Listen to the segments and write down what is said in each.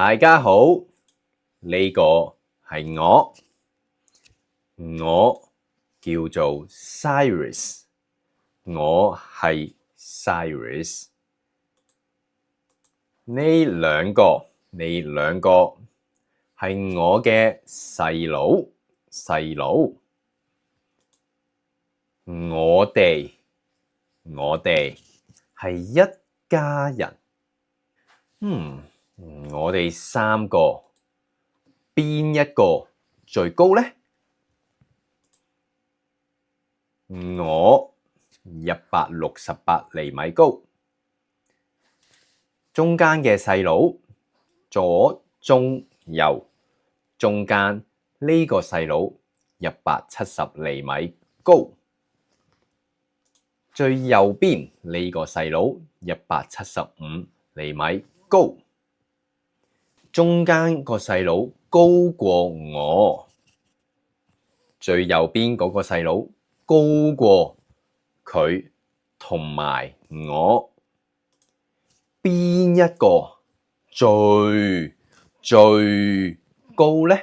大家好，呢個係我叫做 Cyrus， 我係 Cyrus。呢兩個係我嘅細佬，我哋係一家人。我哋三個邊一個最高呢？我168厘米高，中間嘅細佬，左中右，中間呢個細佬170厘米高，最右邊呢個細佬175厘米高，中間個細佬高過我，最右邊嗰個細佬高過佢同埋我。邊一個最高呢？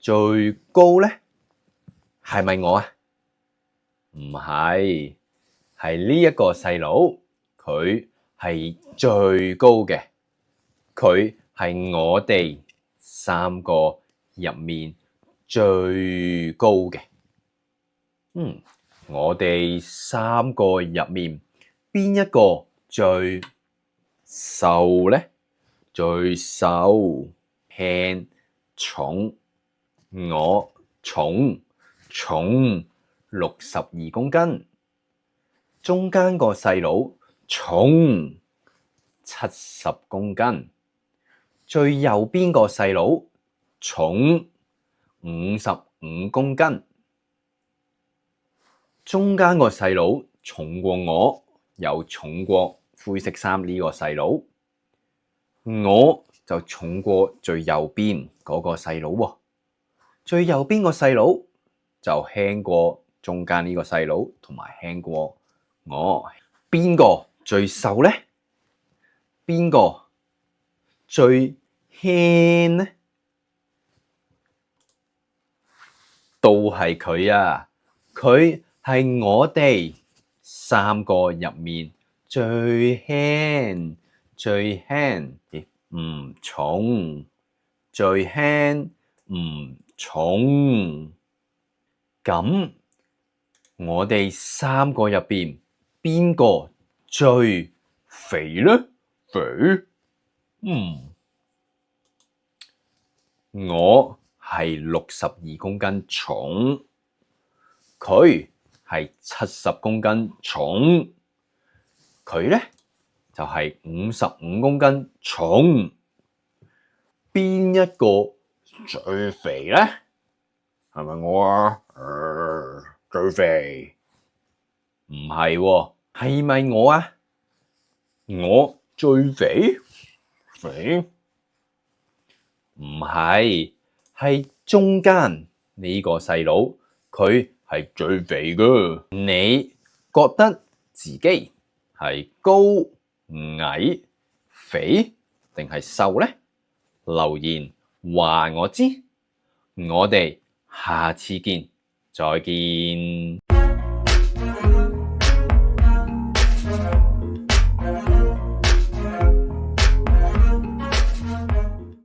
最高呢？係咪我啊？唔係，係呢一個細佬，佢係最高嘅，佢係我哋三個入面最高嘅。我哋三個入面邊一個最瘦呢？最瘦，輕重，我重62公斤，中間個細佬重70公斤，最右邊個細佬重55公斤，中間個細佬重過我，又重過灰色衫呢個細佬，我就重過最右邊嗰個細佬喎。最右邊個細佬就輕過中間呢個細佬，同埋輕過我。邊個最瘦呢？邊個最輕呢？都係佢啊！佢係我哋三個入面最輕，唔重，最輕唔重。咁我哋三個入邊邊個最肥呢？我係62公斤重，佢係70公斤重，佢呢就係55公斤重。邊一個最肥呢？係咪我啊？最肥？唔係喎，係咪我啊？我最肥？唔係，係中間呢個細佬，佢係最肥㗎。你覺得自己係高、矮、肥定係瘦呢？留言話我知，我哋下次見，再見。